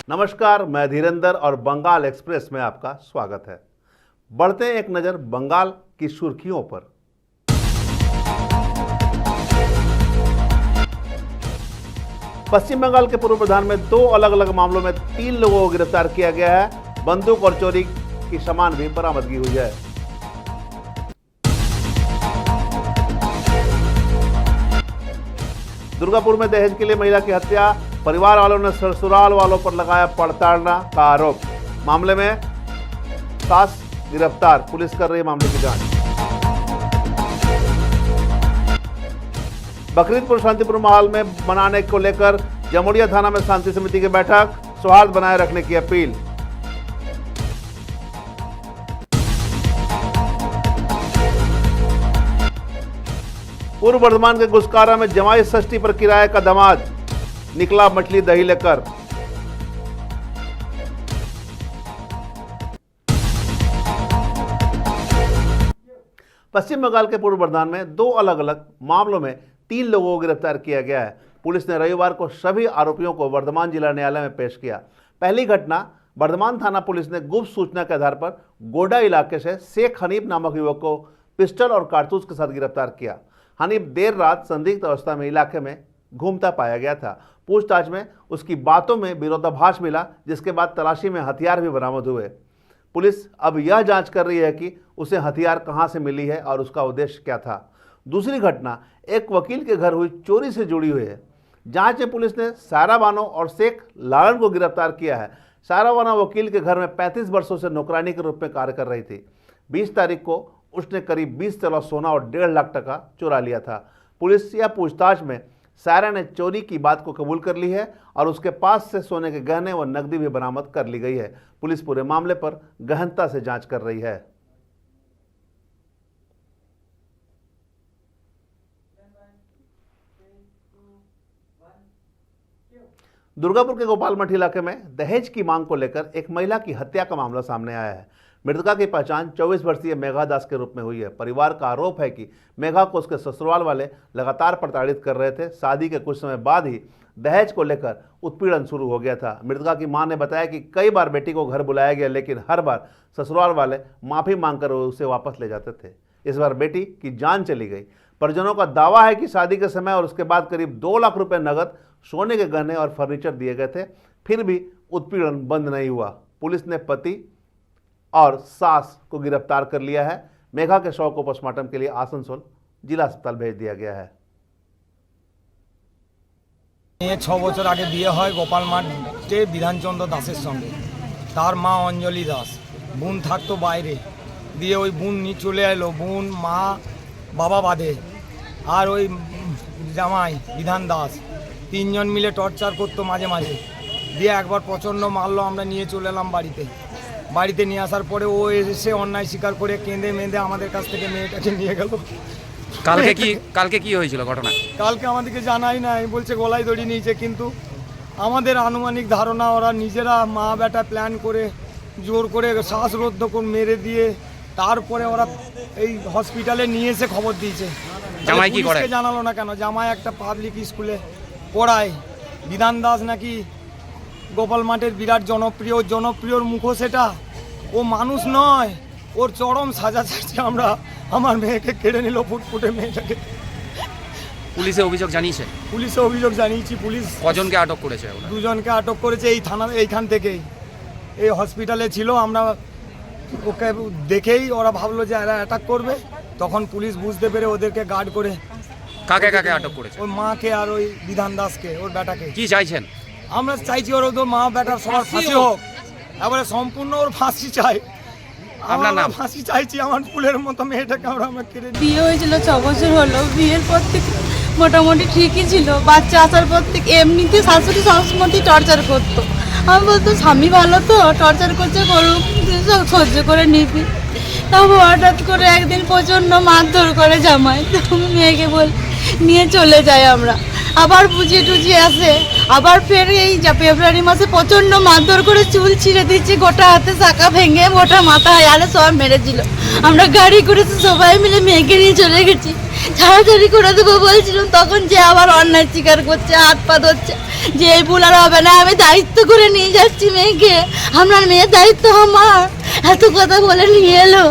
नमस्कार, मैं धीरेंद्र और बंगाल एक्सप्रेस में आपका स्वागत है। बढ़ते हैं एक नज़र बंगाल की सुर्खियों पर। पश्चिम बंगाल के पूर्व प्रधान में 2 अलग अलग मामलों में 3 लोगों को गिरफ्तार किया गया है। बंदूक और चोरी की सामान भी बरामदगी हुई है। दुर्गापुर में दहेज के लिए महिला की हत्या, परिवार वालों ने ससुराल वालों पर लगाया प्रताड़ना का आरोप। मामले में सास गिरफ्तार, पुलिस कर रही है मामले की जांच। बकरीदपुर शांतिपुर माहौल में मनाने को लेकर जमुड़िया थाना में शांति समिति की बैठक, सौहार्द बनाए रखने की अपील। पूर्व बर्धमान के गुस्कारा में जमाई षष्ठी पर किराए का दामाद निकला मछली दही लेकर। पश्चिम बंगाल के पूर्व बर्धमान में 2 अलग अलग मामलों में 3 लोगों को गिरफ्तार किया गया है। पुलिस ने रविवार को सभी आरोपियों को बर्धमान जिला न्यायालय में पेश किया। पहली घटना बर्धमान थाना पुलिस ने गुप्त सूचना के आधार पर गोडा इलाके से शेख हनीफ नामक युवक को पिस्टल और कारतूस के साथ गिरफ्तार किया। हनीफ देर रात संदिग्ध अवस्था में इलाके में घूमता पाया गया था। पूछताछ में उसकी बातों में विरोधाभास मिला, जिसके बाद तलाशी में हथियार भी बरामद हुए। पुलिस अब यह जांच कर रही है कि उसे हथियार कहां से मिली है और उसका उद्देश्य क्या था। दूसरी घटना एक वकील के घर हुई चोरी से जुड़ी हुई है। जांच में पुलिस ने सारा बानो और शेख लालन को गिरफ्तार किया है। सारा बानो वकील के घर में 35 वर्षों से नौकरानी के रूप में कार्य कर रही थी। 20 तारीख को उसने करीब 20 तोला सोना और 1.5 लाख टका चुरा लिया था। पुलिस या पूछताछ में सारा ने चोरी की बात को कबूल कर ली है और उसके पास से सोने के गहने व नकदी भी बरामद कर ली गई है। पुलिस पूरे मामले पर गहनता से जांच कर रही है। दुर्गापुर के गोपालमठ इलाके में दहेज की मांग को लेकर एक महिला की हत्या का मामला सामने आया है। मृतका की पहचान 24 वर्षीय मेघा दास के रूप में हुई है। परिवार का आरोप है कि मेघा को उसके ससुराल वाले लगातार प्रताड़ित कर रहे थे। शादी के कुछ समय बाद ही दहेज को लेकर उत्पीड़न शुरू हो गया था। मृतका की मां ने बताया कि कई बार बेटी को घर बुलाया गया, लेकिन हर बार ससुराल वाले माफी मांगकर उसे वापस ले जाते थे। इस बार बेटी की जान चली गई। परिजनों का दावा है कि शादी के समय और उसके बाद करीब 2 लाख रुपए नगद, सोने के गहने और फर्नीचर दिए गए थे, फिर भी उत्पीड़न बंद नहीं हुआ। पुलिस ने पति और सास को गिरफ्तार कर लिया है। मेघा के शव को पोस्टमार्टम के लिए आसनसोल जिला अस्पताल भेज दिया गया है। 6 বছর আগে বিয়ে হয় গোপালমাঠে বিধানচন্দ্র দাসের সঙ্গে। তার মা অঞ্জলি দাস, বোন থাকতো বাইরে, দিয়ে ওই বোন নিয়ে চলে এলো। বোন, মা, বাবা বাদে আর ওই জামাই বিধান দাস 3 জন মিলে টর্চার করতো মাঝে মাঝে। দিয়ে একবার প্রচণ্ড মারলো। আমরা নিয়ে চলে এলাম বাড়িতে নিয়ে আসার পরে ও এসে অন্যায় স্বীকার করে কেঁদে মেঁদে আমাদের কাছ থেকে মেয়েটাকে নিয়ে গেল। কালকে কি হয়েছিল ঘটনা? কালকে আমাদেরকে জানাই নাই, বলছে গলায় দড়ি নিয়েছে। কিন্তু আমাদের আনুমানিক ধারণা ওরা নিজেরা মা বেটা প্ল্যান করে জোর করে শ্বাসরোধ করে মেরে দিয়ে তারপরে ওরা এই হসপিটালে নিয়ে এসে খবর দিয়েছে। জামাই কি করে? জানালো না কেন? জামাই একটা পাবলিক স্কুলে পড়ায়। বিধান দাস নাকি গোপাল মাঠের বিরাট জনপ্রিয়র মুখো সেটা। ও মানুষ নয়, ওর চরম সাজা চাচ্ছে। আমরা আমার মেয়েকে কেড়ে নিল, ফুটফুটে মেয়েটাকে। পুলিশে অভিযোগ জানিয়েছে? পুলিশে অভিযোগ জানিয়েছি। পুলিশ কজনকে আটক করেছে? 2 জনকে আটক করেছে। এই থানা এইখান থেকেই, এই হসপিটালে ছিল। আমরা ওকে দেখেই ওরা ভাবলো যে এরা অ্যাটাক করবে, তখন পুলিশ বুঝতে পেরে ওদেরকে গার্ড করে। কাকে আটক করেছে? ওই মাকে আর ওই বিধান দাসকে, ওর বেটাকে। কি চাইছেন? আমরা চাইছি ওর তো মা বেটার সবার ফাঁসি হোক, এবারে সম্পূর্ণ ওর ফাঁসি চাই। আপনার নাম? ফাঁসি চাইছি আমার ফুলের মতো মেয়েটাকে আমরা কেড়ে। বিয়ে হয়েছিল 6 বছর হলো। বিয়ের পর থেকে মোটামুটি ঠিকই ছিল। বাচ্চা আসার পর থেকে এমনিতে শাশুড়ি সবসময় টর্চার করতো। আমি বলতো স্বামী ভালো তো, টর্চার করছে করুক, সহ্য করে নিবি। তারপর হঠাৎ করে একদিন প্রচণ্ড মারধর করে জামাই। তো মেয়েকে বল নিয়ে চলে যাই আমরা। আবার বুঝিয়ে টুঝিয়ে আসে। আবার ফের এই ফেব্রুয়ারি মাসে প্রচণ্ড মারধর করে চুল ছিঁড়ে দিচ্ছে, গোটা হাতে শাখা ভেঙে গোটা মাথায় আরে সব মেরেছিল। আমরা গাড়ি করেছি, সবাই মিলে মেয়েকে নিয়ে চলে গেছি। ছাড়াছাড়ি করে দেবো বলছিলাম, তখন যে আবার অন্যায় স্বীকার করছে, হাত পা ধরছে যে এই ভুল আর হবে না, আমি দায়িত্ব করে নিয়ে যাচ্ছি মেয়েকে, আপনার মেয়ের দায়িত্ব আমার, এত কথা বলে নিয়ে এলো।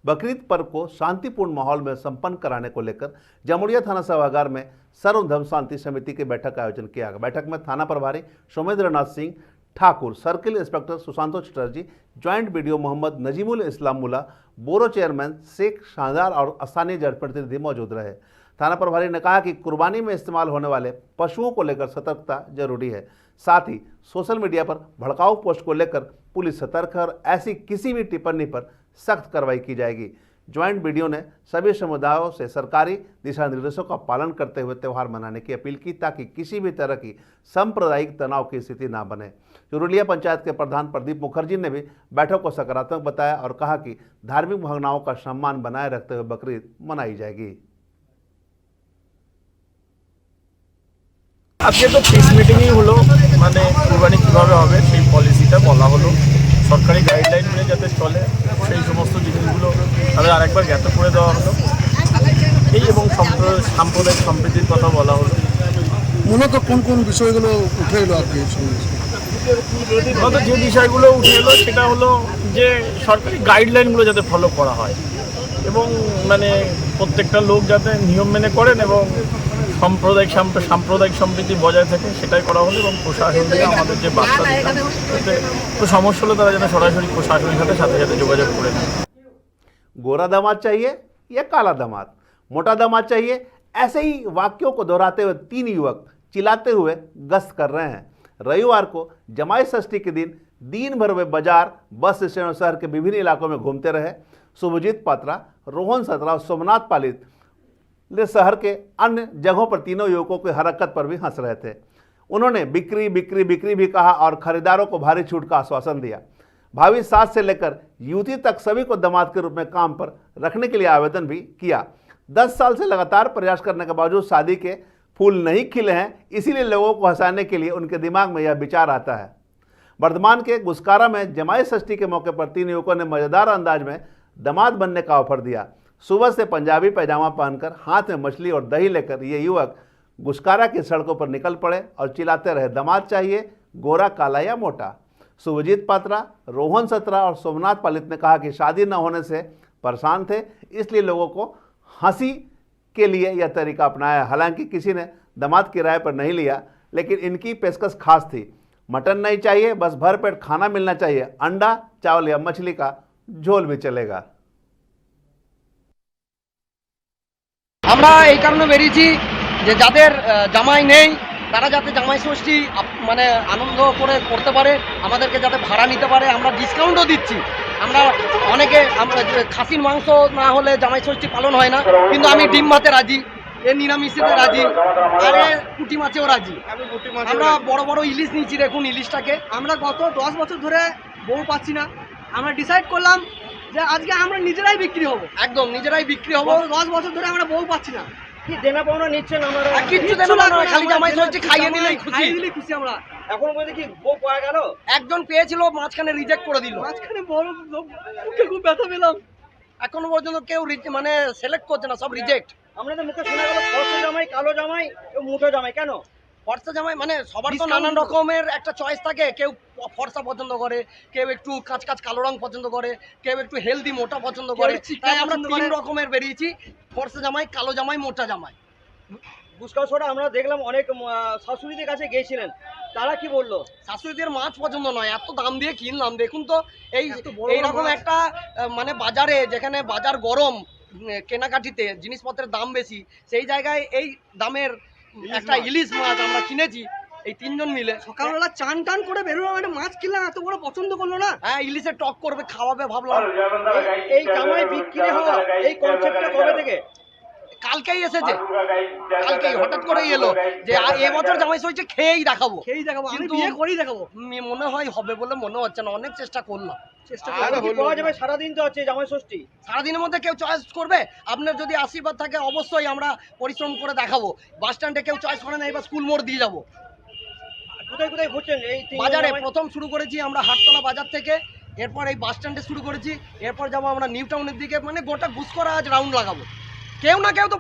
बकरीद पर्व को शांतिपूर्ण माहौल में संपन्न कराने को लेकर जमुड़िया थाना सभागार में सर्वधर्म शांति समिति की बैठक का आयोजन किया गया। बैठक में थाना प्रभारी Somendranath Singh Thakur, circle inspector Sushanto Chatterjee, joint BDO Mohammad Najimul Islam Mulla, borough chairman Sheikh शानदार और स्थानीय जनप्रतिनिधि मौजूद रहे। थाना प्रभारी ने कहा कि कुर्बानी में इस्तेमाल होने वाले पशुओं को लेकर सतर्कता जरूरी है। साथ ही सोशल मीडिया पर भड़काऊ पोस्ट को लेकर पुलिस सतर्क है और ऐसी किसी भी टिप्पणी पर सख्त कार्रवाई की जाएगी। ज्वाइंट बीडीओ ने सभी समुदायों से सरकारी दिशा निर्देशों का पालन करते हुए त्यौहार मनाने की अपील की ताकि किसी भी तरह की सांप्रदायिक तनाव की स्थिति न बने। चुरुलिया पंचायत के प्रधान प्रदीप मुखर्जी ने भी बैठक को सकारात्मक बताया और कहा कि धार्मिक भावनाओं का सम्मान बनाए रखते हुए बकरीद मनाई जाएगी। আজকে তো পিস মিটিংই হলো, মানে কুরবানি কীভাবে হবে সেই পলিসিটা বলা হলো, সরকারি গাইডলাইন মেনে যাতে চলে সেই সমস্ত জিনিসগুলো তাদের আরেকবার জ্ঞাত করে দেওয়া হলো এই, এবং সাম্প্রদায়িক সম্প্রীতির কথা বলা হলো। মূলত কোন কোন বিষয়গুলো উঠে এলো আর কি? মূলত যে বিষয়গুলো উঠে এলো সেটা হলো যে সরকারি গাইডলাইনগুলো যাতে ফলো করা হয় এবং মানে প্রত্যেকটা লোক যাতে নিয়ম মেনে করেন এবং সাম্প্রদায়িক সম্প্রীতি বজায় থাকে সেটাই করা হলো। এবং প্রশাসন থেকে আমাদের যে বার্তা দিলাম, তো সমস্যা হলে তারা যেন সরাসরি প্রশাসনের সাথে সাথে যোগাযোগ করে নেয়। गोरा दामाद चाहिए या काला दामाद, मोटा दामाद चाहिए, ऐसे ही वाक्यों को दोहराते हुए 3 युवक चिल्लाते हुए गश्त कर रहे हैं। रविवार को जमाई षष्ठी के दिन भर वे बाजार, बस स्टैंड और शहर के विभिन्न इलाकों में घूमते रहे। शुभजीत पात्रा, रोहन सत्रा और सोमनाथ पालित शहर के अन्य जगहों पर तीनों युवकों की हरकत पर भी हंस रहे थे। उन्होंने बिक्री बिक्री बिक्री भी कहा और खरीदारों को भारी छूट का आश्वासन दिया। भावी सास से लेकर युवती तक सभी को दामाद के रूप में काम पर रखने के लिए आवेदन भी किया। 10 साल से लगातार प्रयास करने के बावजूद शादी के फूल नहीं खिले हैं, इसीलिए लोगों को हंसाने के लिए उनके दिमाग में यह विचार आता है। वर्धमान के गुस्कारा में जमाई षष्ठी के मौके पर 3 युवकों ने मजेदार अंदाज में दामाद बनने का ऑफर दिया। सुबह से पंजाबी पैजामा पहनकर हाथ में मछली और दही लेकर ये युवक गुस्कारा की सड़कों पर निकल पड़े और चिल्लाते रहे, दामाद चाहिए गोरा, काला या मोटा। शुभजीत पात्रा, रोहन सत्रा और सोमनाथ पालित ने कहा कि शादी न होने से परेशान थे, इसलिए लोगों को हंसी के लिए यह तरीका अपनाया। हालांकि किसी ने दामाद किराए पर नहीं लिया, लेकिन इनकी पेशकश खास थी। मटन नहीं चाहिए, बस भरपेट खाना मिलना चाहिए, अंडा, चावल या मछली का झोल भी चलेगा। আমরা এই কারণে বেরিয়েছি যে যাদের জামাই নেই তারা যাতে জামাই ষষ্ঠী মানে আনন্দ করে করতে পারে, আমাদেরকে যাতে ভাড়া নিতে পারে। আমরা ডিসকাউন্টও দিচ্ছি। আমরা অনেকে খাসির মাংস না হলে জামাই ষষ্ঠী পালন হয় না, কিন্তু আমি ডিম ভাতে রাজি, নিরামিষেতে রাজি, আর পুঁটি মাছেও রাজি। আমরা বড় বড় ইলিশ নিচ্ছি, দেখুন ইলিশটাকে। আমরা গত 10 বছর ধরে বউ পাচ্ছি না, আমরা ডিসাইড করলাম যে আজকে আমরা নিজেরাই বিক্রি হব, একদম নিজেরাই বিক্রি হব। 10 বছর ধরে আমরা বউ পাচ্ছি না। কি দেনা পাওনা নিচ্ছেন? আমরা কিচ্ছু দেনা পাওনা না, খালি জামাই ষষ্ঠী খাইয়ে দিলেই খুশি আমরা। এখন বলতে কি বউ পাওয়া গেল? একজন পেয়েছিল, মাঝখানে রিজেক্ট করে দিল। মাঝখানে বড় মুখে খুব ব্যথা পেলাম। এখনো পর্যন্ত কেউ মানে সিলেক্ট করছে না, সব রিজেক্ট। আমরা তো মুখে শোনা গেল ফর্সা জামাই, কালো জামাই, মোটা জামাই। কেন ফর্সা জামাই? মানে সবার তো নানান রকমের একটা চয়েস থাকে। কেউ ফর্সা পছন্দ করে, কেউ একটু কাঁচ কালো রং পছন্দ করে, কেউ একটু হেলদি মোটা পছন্দ করে। তাই আমরা 3 রকমের বেরিয়েছি, ফর্সা জামাই, কালো জামাই, মোটা জামাই। বুসকাউসরা আমরা দেখলাম অনেক শাশুড়িদের কাছে গিয়েছিলেন, তারা কি বললো? শাশুড়িদের মাছ পছন্দ নয়, এত দাম দিয়ে কিনলাম। দেখুন তো এইরকম একটা মানে বাজারে, যেখানে বাজার গরম, কেনাকাটিতে জিনিসপত্রের দাম বেশি, সেই জায়গায় এই দামের একটা ইলিশ মাছ আমরা কিনেছি এই 3 জন মিলে। সকালবেলা চান টান করে বেরোলাম, একটা মাছ কিনলাম, এত বড় পছন্দ করলো না। হ্যাঁ, ইলিশে টক করবে, খাওয়াবে ভাবলাম। এই জামাই বিক্রি হওয়া এই কনসেপ্টটা কবে থেকে? কালকেই এসেছে, কালকেই হঠাৎ করেই এলো যে এবছর জামাই ষষ্ঠী খেয়েই দেখাবো, কিন্তু বিয়ে করেই দেখাবো। মনে হয় হবে বলে মনে হচ্ছে না, অনেক চেষ্টা করলাম। সারাদিন তো হচ্ছে জামাই ষষ্ঠী, সারাদিনের মধ্যে কেউ চয়েস করবে? আপনার যদি আশীর্বাদ থাকে অবশ্যই আমরা পরিশ্রম করে দেখাবো। বাস স্ট্যান্ডে কেউ চয়েস করে না, এবার স্কুল মোড় দিয়ে যাবো। কোথায় কোথায় ঘুরছেন? এই বাজারে প্রথম শুরু করেছি আমরা হাটতলা বাজার থেকে, এরপর এই বাস স্ট্যান্ডে শুরু করেছি, এরপর যাবো আমরা নিউ টাউনের দিকে, মানে গোটা গুসকরা আজ রাউন্ড লাগাবো। কেউ না কেউ তো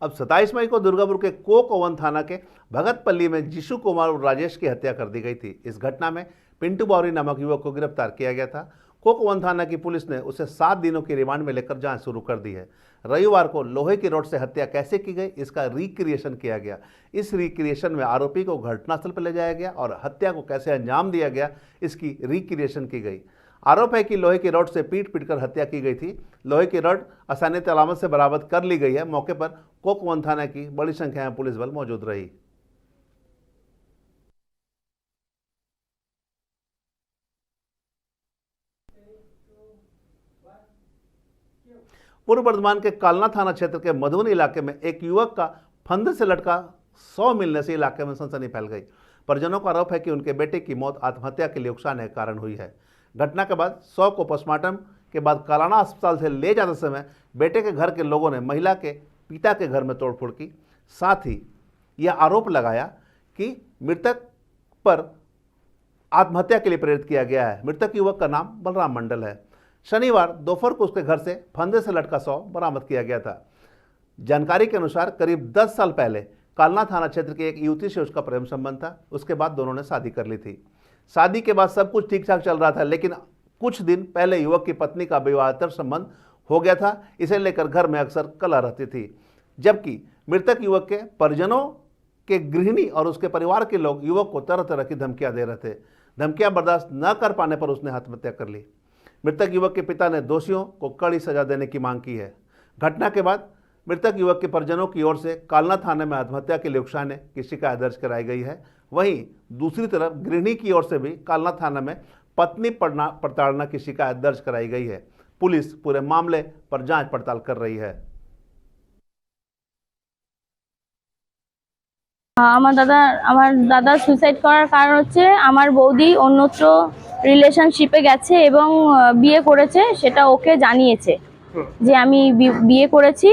अब 27 मई को दुर्गापुर के कोक ओवन थाना के भगतपल्ली में जीशु कुमार और राजेश की हत्या कर दी गई थी। इस घटना में पिंटू बावरी नामक युवक को गिरफ्तार किया गया था। कोक ओवन थाना की पुलिस ने उसे 7 दिनों की रिमांड में लेकर जांच शुरू कर दी है। रविवार को लोहे की रॉड से हत्या कैसे की गई, इसका रिक्रिएशन किया गया। इस रिक्रिएशन में आरोपी को घटनास्थल पर ले जाया गया और हत्या को कैसे अंजाम दिया गया, इसकी रिक्रिएशन की गई। आरोप है कि लोहे की रॉड से पीट कर हत्या की गई थी। लोहे की रॉड असैनिक अलामत से बरामद कर ली गई है। मौके पर कोक ओवन थाना की बड़ी संख्या में पुलिस बल मौजूद रही। पूर्व बर्धमान के कालना थाना क्षेत्र के मधुबनी इलाके में एक युवक का फंदे से लटका 100 मिलने से इलाके में सनसनी फैल गई। परिजनों का आरोप है कि उनके बेटे की मौत आत्महत्या के लिए उकसाने के कारण हुई है। घटना के बाद 100 को पोस्टमार्टम के बाद कालाना अस्पताल से ले जाते समय बेटे के घर के लोगों ने महिला के पिता के घर में तोड़फोड़ की। साथ ही यह आरोप लगाया कि मृतक पर आत्महत्या के लिए प्रेरित किया गया है। मृतक युवक का नाम बलराम मंडल है। शनिवार दोपहर को उसके घर से फंदे से लटका 100 बरामद किया गया था। जानकारी के अनुसार करीब 10 साल पहले कालना थाना क्षेत्र की एक युवती से उसका प्रेम संबंध था। उसके बाद दोनों ने शादी कर ली थी। शादी के बाद सब कुछ ठीक ठाक चल रहा था, लेकिन कुछ दिन पहले युवक की पत्नी का विवाहेतर संबंध हो गया था। इसे लेकर घर में अक्सर कलह रहती थी। जबकि मृतक युवक के परिजनों के गृहिणी और उसके परिवार के लोग युवक को तरह तरह की धमकियां दे रहे थे। धमकियां बर्दाश्त न कर पाने पर उसने आत्महत्या कर ली। मृतक युवक के पिता ने दोषियों को कड़ी सजा देने की मांग की है। घटना के बाद मृतक युवक के परिजनों की ओर से कालना थाने में आत्महत्या के लिए उकसाने की शिकायत दर्ज कराई गई है। वहीं दूसरी तरफ गृहिणी की ओर से भी कालना थाना में पत्नी प्रताड़ना की शिकायत दर्ज कराई गई है। पुलिस पूरे मामले पर जांच पड़ताल कर रही है। আমার দাদা সুইসাইড করার কারণ হচ্ছে আমার বৌদি অন্যত্র রিলেশনশিপে গেছে এবং বিয়ে করেছে, সেটা ওকে জানিয়েছে যে আমি বিয়ে করেছি,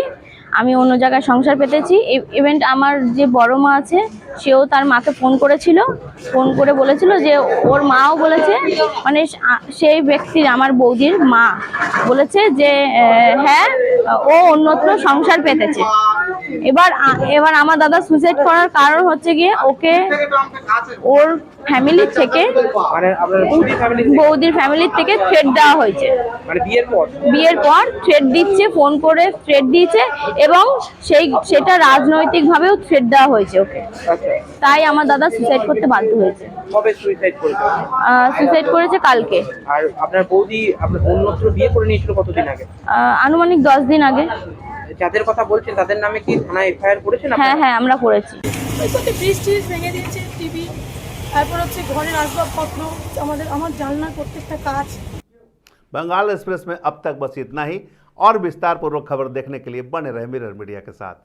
আমি অন্য জায়গায় সংসার পেতেছি। ইভেন্ট আমার যে বড় মা আছে সেও তার মাকে ফোন করেছিল, ফোন করে বলেছিল যে ওর মাও বলেছে, মানে সেই ব্যক্তির আমার বৌদির মা বলেছে যে হ্যাঁ ও অন্যত্র সংসার পেতেছে। এবার আমার দাদা সুইসাইড করার কারণ হচ্ছে গিয়ে ওকে ওর ফ্যামিলি থেকে, মানে বৌদির ফ্যামিলি থেকে থ্রেট দেওয়া হয়েছে। মানে বিয়ের পর থ্রেট দিচ্ছে, ফোন করে থ্রেট দিয়েছে এবং সেটা রাজনৈতিকভাবেও থ্রেট দেওয়া হয়েছে ওকে। তাই আমার দাদা সুইসাইড করতে বাধ্য হয়েছে। কবে সুইসাইড করেছে? সুইসাইড করেছে কালকে। আর আপনার বৌদি আপনার অন্যত্র বিয়ে করে নিয়েছিল কতদিন আগে? আনুমানিক 10 দিন আগে। যাদের কথা বলছেন তাদের নামে কি থানায় এফআইআর করেছেন? হ্যাঁ হ্যাঁ আমরা করেছি। বৃষ্টি ভেঙে দিয়েছে, টিভি, তারপর হচ্ছে ঘরের আসবাবপত্র, আমার জানলার প্রত্যেকটা কাজ। बंगाल एक्सप्रेस में अब तक बस इतना ही। और विस्तार पूर्वक खबर देखने के लिए बने रहे मिरर मीडिया के साथ।